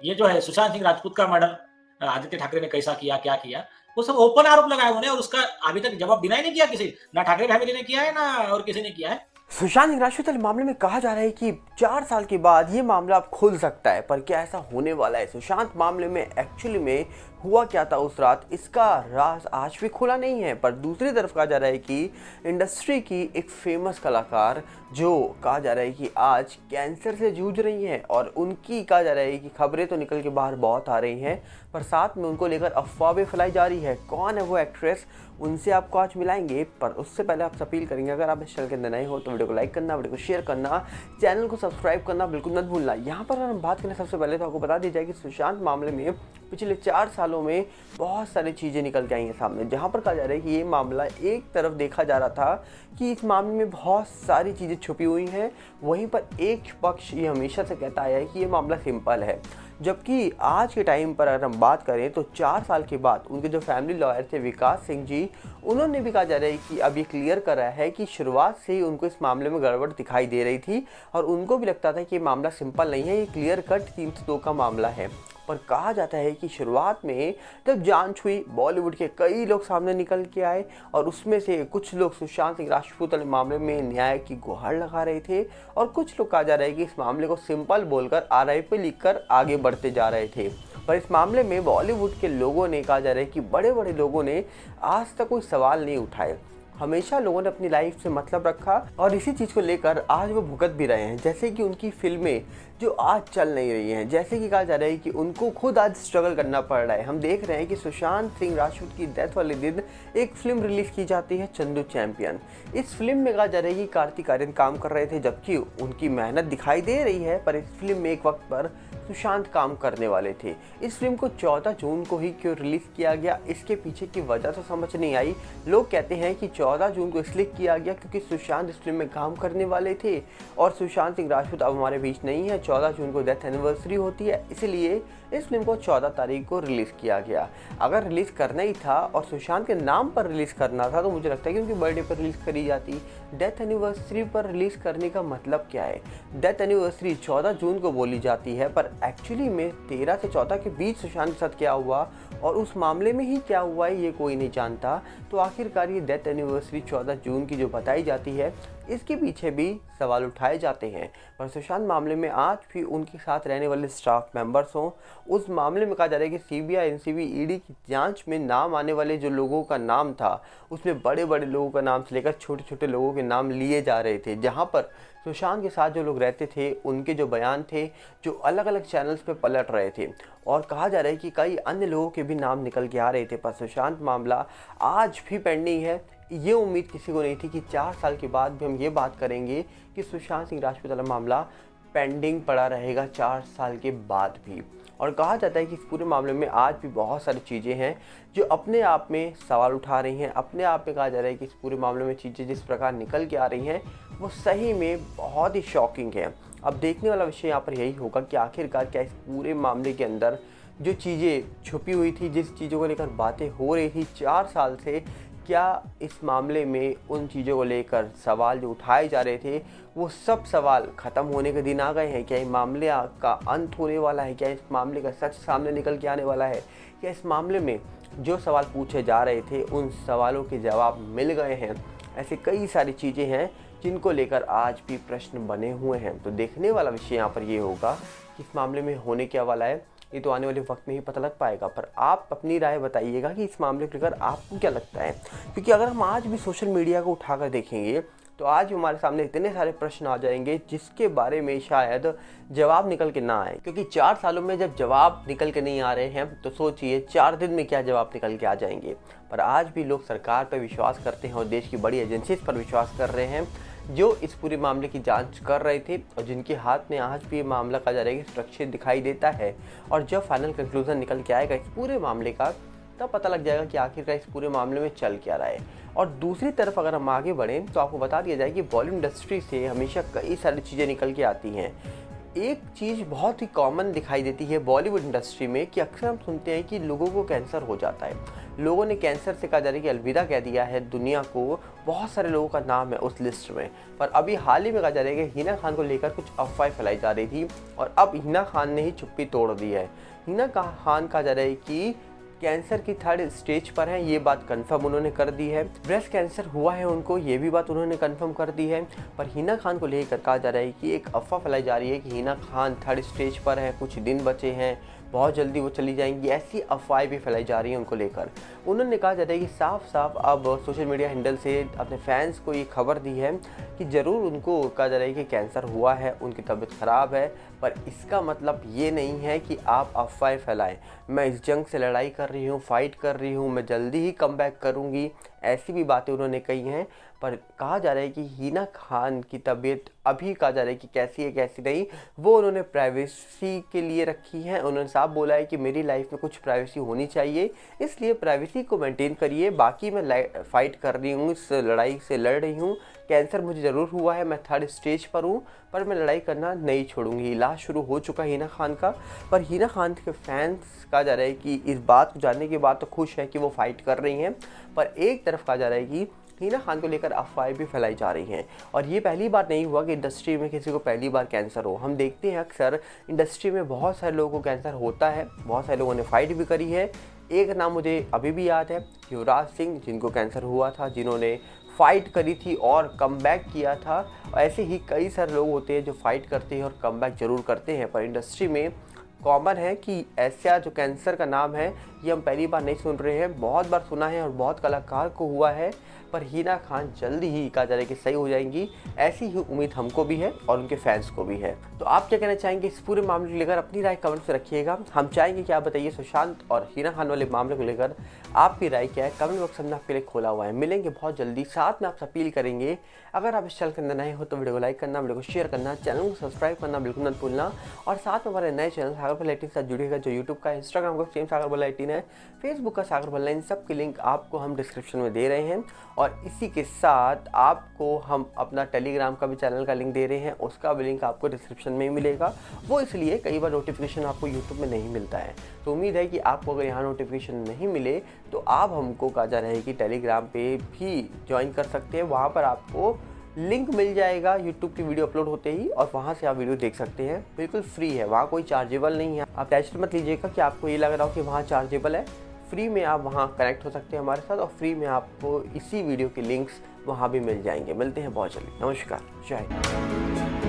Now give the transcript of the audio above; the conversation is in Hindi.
ये जो है सुशांत सिंह राजपूत का मर्डर आदित्य ठाकरे ने कैसा किया, क्या किया, वो सब ओपन आरोप लगाए उन्होंने और उसका अभी तक जवाब डिनाई नहीं किया किसी, ना ठाकरे फैमिली ने किया है, ना और किसी ने किया है। सुशांत सिंह राजपूत वाले मामले में कहा जा रहा है कि 4 साल के बाद ये मामला अब खुल सकता है, पर क्या ऐसा होने वाला है? सुशांत मामले में एक्चुअली में हुआ क्या था उस रात, इसका राज आज भी खुला नहीं है। पर दूसरी तरफ कहा जा रहा है कि इंडस्ट्री की एक फेमस कलाकार जो कहा जा रहा है कि आज कैंसर से जूझ रही हैं, और उनकी कहा जा रहा है कि खबरें तो निकल के बाहर बहुत आ रही हैं, पर साथ में उनको लेकर अफवाह भी फैलाई जा रही है। कौन है वो एक्ट्रेस, उनसे आपको आज मिलाएंगे। पर उससे पहले आपसे अपील करेंगे, अगर आप इस चैनल के अंदर नए हो तो वीडियो को लाइक करना, वीडियो को शेयर करना, चैनल को सब्सक्राइब करना बिल्कुल मत भूलना। यहाँ पर अगर हम बात करें सबसे पहले तो आपको बता दी जाए कि सुशांत मामले में पिछले 4 सालों में बहुत सारी चीज़ें निकल के आई हैं सामने, जहाँ पर कहा जा रहा है कि ये मामला एक तरफ देखा जा रहा था कि इस मामले में बहुत सारी चीज़ें छुपी हुई हैं, वहीं पर एक पक्ष ये हमेशा से कहता आया है कि ये मामला सिंपल है। जबकि आज के टाइम पर अगर हम बात करें तो 4 साल के बाद उनके जो फैमिली लॉयर थे विकास सिंह जी, उन्होंने भी कहा जा रहा है कि अब ये क्लियर कर रहा है कि शुरुआत से ही उनको इस मामले में गड़बड़ दिखाई दे रही थी, और उनको भी लगता था कि ये मामला सिंपल नहीं है, ये क्लियर कट 302 का मामला है। पर कहा जाता है कि शुरुआत में जब जांच हुई, बॉलीवुड के कई लोग सामने निकल के आए, और उसमें से कुछ लोग सुशांत सिंह राजपूत वाले मामले में न्याय की गुहार लगा रहे थे, और कुछ लोग कहा जा रहा है कि इस मामले को सिंपल बोलकर RIP लिखकर आगे बढ़ते जा रहे थे। पर इस मामले में बॉलीवुड के लोगों ने, कहा जा रहा है कि बड़े बड़े लोगों ने आज तक कोई सवाल नहीं उठाए। हमेशा लोगों ने अपनी लाइफ से मतलब रखा, और इसी चीज़ को लेकर आज वो भुगत भी रहे हैं। जैसे कि उनकी फिल्में जो आज चल नहीं रही हैं, जैसे कि कहा जा रहा है कि उनको खुद आज स्ट्रगल करना पड़ रहा है। हम देख रहे हैं कि सुशांत सिंह राजपूत की डेथ वाले दिन एक फिल्म रिलीज़ की जाती है, चंदू चैंपियन। इस फिल्म में कहा जा रहा है कि कार्तिक आर्यन काम कर रहे थे, जबकि उनकी मेहनत दिखाई दे रही है, पर इस फिल्म में एक वक्त पर सुशांत काम करने वाले थे। इस फिल्म को 14 जून को ही क्यों रिलीज़ किया गया, इसके पीछे की वजह तो समझ नहीं आई। लोग कहते हैं कि 14 जून को इसलिए किया गया क्योंकि सुशांत इस फिल्म में काम करने वाले थे, और सुशांत सिंह राजपूत अब हमारे बीच नहीं है। 14 जून को डेथ एनिवर्सरी होती है, इसलिए इस फिल्म को 14 तारीख को रिलीज़ किया गया। अगर रिलीज़ करना ही था और सुशांत के नाम पर रिलीज़ करना था तो मुझे लगता है कि उनकी बर्थडे पर रिलीज़ करी जाती। डेथ एनिवर्सरी पर रिलीज़ करने का मतलब क्या है? डेथ एनिवर्सरी 14 जून को बोली जाती है, पर एक्चुअली में 13 से 14 के बीच सुशांत के साथ क्या हुआ और उस मामले में ही क्या हुआ है ये कोई नहीं जानता। तो आखिरकार ये डेथ एनिवर्सरी 14 जून की जो बताई जाती है, इसके पीछे भी सवाल उठाए जाते हैं। पर सुशांत मामले में आज भी उनके साथ रहने वाले स्टाफ मेंबर्स हों, उस मामले में कहा जा रहा है कि CBI NCB ED की जांच में नाम आने वाले जो लोगों का नाम था, उसमें बड़े बड़े लोगों का नाम से लेकर छोटे छोटे लोगों के नाम लिए जा रहे थे। जहां पर सुशांत के साथ जो लोग रहते थे, उनके जो बयान थे, जो अलग अलग चैनल्स पे पलट रहे थे, और कहा जा रहा है कि कई अन्य लोगों के भी नाम निकल के आ रहे थे। पर सुशांत मामला आज भी पेंडिंग है। ये उम्मीद किसी को नहीं थी कि 4 साल के बाद भी हम ये बात करेंगे कि सुशांत सिंह राजपूत वाला मामला पेंडिंग पड़ा रहेगा 4 साल के बाद भी। और कहा जाता है कि इस पूरे मामले में आज भी बहुत सारी चीज़ें हैं जो अपने आप में सवाल उठा रही हैं। अपने आप में कहा जा रहा है कि इस पूरे मामले में चीज़ें जिस प्रकार निकल के आ रही हैं वो सही में बहुत ही शॉकिंग है। अब देखने वाला विषय यहाँ पर यही होगा कि आखिरकार क्या इस पूरे मामले के अंदर जो चीज़ें छुपी हुई थी, जिस चीज़ों को लेकर बातें हो रही थी 4 साल से, क्या इस मामले में उन चीज़ों को लेकर सवाल जो उठाए जा रहे थे वो सब सवाल ख़त्म होने के दिन आ गए हैं? क्या इस मामले का अंत होने वाला है? क्या इस मामले का सच सामने निकल के आने वाला है? क्या इस मामले में जो सवाल पूछे जा रहे थे उन सवालों के जवाब मिल गए हैं? ऐसे कई सारी चीज़ें हैं जिनको लेकर आज भी प्रश्न बने हुए हैं। तो देखने वाला विषय यहाँ पर ये होगा कि इस मामले में होने क्या वाला है, ये तो आने वाले वक्त में ही पता लग पाएगा। पर आप अपनी राय बताइएगा कि इस मामले को लेकर आपको क्या लगता है, क्योंकि अगर हम आज भी सोशल मीडिया को उठाकर देखेंगे तो आज हमारे सामने इतने सारे प्रश्न आ जाएंगे जिसके बारे में शायद जवाब निकल के ना आए। क्योंकि 4 सालों में जब जवाब निकल के नहीं आ रहे हैं तो सोचिए 4 दिन में क्या जवाब निकल के आ जाएंगे। पर आज भी लोग सरकार पर विश्वास करते हैं और देश की बड़ी एजेंसीज पर विश्वास कर रहे हैं जो इस पूरे मामले की जांच कर रहे थे, और जिनके हाथ में आज भी ये मामला कहा जा रहा है कि सुरक्षित दिखाई देता है। और जब फाइनल कंक्लूजन निकल के आएगा इस पूरे मामले का, तब पता लग जाएगा कि आखिरकार इस पूरे मामले में चल क्या रहा है। और दूसरी तरफ अगर हम आगे बढ़ें तो आपको बता दिया जाए कि बॉलीवुड इंडस्ट्री से हमेशा कई सारी चीज़ें निकल के आती हैं। एक चीज़ बहुत ही कॉमन दिखाई देती है बॉलीवुड इंडस्ट्री में कि अक्सर हम सुनते हैं कि लोगों को कैंसर हो जाता है। लोगों ने कैंसर से कहा जा रहा है कि अलविदा कह दिया है दुनिया को, बहुत सारे लोगों का नाम है उस लिस्ट में। पर अभी हाल ही में कहा जा रहा है कि हिना खान को लेकर कुछ अफवाहें फैलाई जा रही थी और अब हिना खान ने ही चुप्पी तोड़ दी है। हिना खान कहा जा रहा है कि कैंसर की 3rd स्टेज पर है, ये बात कंफर्म उन्होंने कर दी है। ब्रेस्ट कैंसर हुआ है उनको, ये भी बात उन्होंने कंफर्म कर दी है। पर हिना खान को लेकर कहा जा रहा है कि एक अफवाह फैलाई जा रही है कि हिना खान 3rd स्टेज पर है, कुछ दिन बचे हैं, बहुत जल्दी वो चली जाएंगी, ऐसी अफवाहें भी फैलाई जा रही हैं उनको लेकर। उन्होंने कहा जा रहा है कि साफ साफ अब सोशल मीडिया हैंडल से अपने फैंस को ये खबर दी है कि ज़रूर उनको कहा जा रहा है कि कैंसर हुआ है, उनकी तबीयत ख़राब है, पर इसका मतलब ये नहीं है कि आप अफवाहें फैलाएं। मैं इस जंग से लड़ाई कर रही हूँ, फाइट कर रही हूँ, मैं जल्दी ही कम बैक करूँगी, ऐसी भी बातें उन्होंने कही हैं। पर कहा जा रहा है कि हिना खान की तबीयत अभी कहा जा रहा है कि कैसी है कैसी नहीं, वो उन्होंने प्राइवेसी के लिए रखी है। उन्होंने साफ बोला है कि मेरी लाइफ में कुछ प्राइवेसी होनी चाहिए, इसलिए प्राइवेसी को मेंटेन करिए, बाकी मैं फाइट कर रही हूँ, इस लड़ाई से लड़ रही हूँ। कैंसर मुझे ज़रूर हुआ है, मैं 3rd स्टेज पर हूँ, पर मैं लड़ाई करना नहीं छोड़ूंगी। इलाज शुरू हो चुका है हिना खान का। पर हिना खान के फैंस कहा जा रहा है कि इस बात को जानने के बाद तो खुश है कि वो फाइट कर रही हैं, पर एक तरफ कहा जा रहा है कि हिना खान को लेकर अफवाहें भी फैलाई जा रही हैं। और ये पहली बार नहीं हुआ कि इंडस्ट्री में किसी को पहली बार कैंसर हो। हम देखते हैं अक्सर इंडस्ट्री में बहुत सारे लोगों को कैंसर होता है, बहुत सारे लोगों ने फाइट भी करी है। एक नाम मुझे अभी भी याद है, युवराज सिंह, जिनको कैंसर हुआ था, जिन्होंने फाइट करी थी और कमबैक किया था। ऐसे ही कई सारे लोग होते हैं जो फाइट करते हैं और कमबैक ज़रूर करते हैं। पर इंडस्ट्री में कॉमन है कि ऐसा जो कैंसर का नाम है ये हम पहली बार नहीं सुन रहे हैं, बहुत बार सुना है और बहुत कलाकार को हुआ है। पर हिना खान जल्दी ही कहा जा रहा है कि सही हो जाएंगी, ऐसी ही उम्मीद हमको भी है और उनके फैंस को भी है। तो आप क्या कहना चाहेंगे इस पूरे मामले को लेकर? अपनी राय कमेंट में रखिएगा। हम चाहेंगे कि आप बताइए सुशांत और हिना खान वाले मामले को लेकर आपकी राय क्या है। कमेंट बॉक्स हमने आपके लिए खोला हुआ है। मिलेंगे बहुत जल्दी। साथ में आपसे अपील करेंगे, अगर आप इस चैनल के अंदर नए हो तो वीडियो को लाइक करना, वीडियो को शेयर करना, चैनल को सब्सक्राइब करना बिल्कुल मत भूलना। और साथ में हमारे नए चैनल सागर भल्ला 18 के साथ जुड़िएगा, जो यूट्यूब का, इंस्टाग्राम का सेम सागर भल्ला 18 है, फेसबुक का सागर भल्ला, इन सब की लिंक आपको हम डिस्क्रिप्शन में दे रहे हैं। और इसी के साथ आपको हम अपना टेलीग्राम का भी चैनल का लिंक दे रहे हैं, उसका भी लिंक आपको डिस्क्रिप्शन में ही मिलेगा। वो इसलिए कई बार नोटिफिकेशन आपको यूट्यूब में नहीं मिलता है, तो उम्मीद है कि आपको अगर यहाँ नोटिफिकेशन नहीं मिले तो आप हमको कहा जा रहा है कि टेलीग्राम पे भी ज्वाइन कर सकते हैं। वहाँ पर आपको लिंक मिल जाएगा यूट्यूब की वीडियो अपलोड होते ही, और वहाँ से आप वीडियो देख सकते हैं। बिल्कुल फ्री है, वहाँ कोई चार्जेबल नहीं है। आप टेंशन मत लीजिएगा कि आपको ये लग रहा हो कि वहाँ चार्जेबल है। फ्री में आप वहाँ कनेक्ट हो सकते हैं हमारे साथ, और फ्री में आपको इसी वीडियो के लिंक्स वहाँ भी मिल जाएंगे। मिलते हैं बहुत जल्दी। नमस्कार, जय हिंद।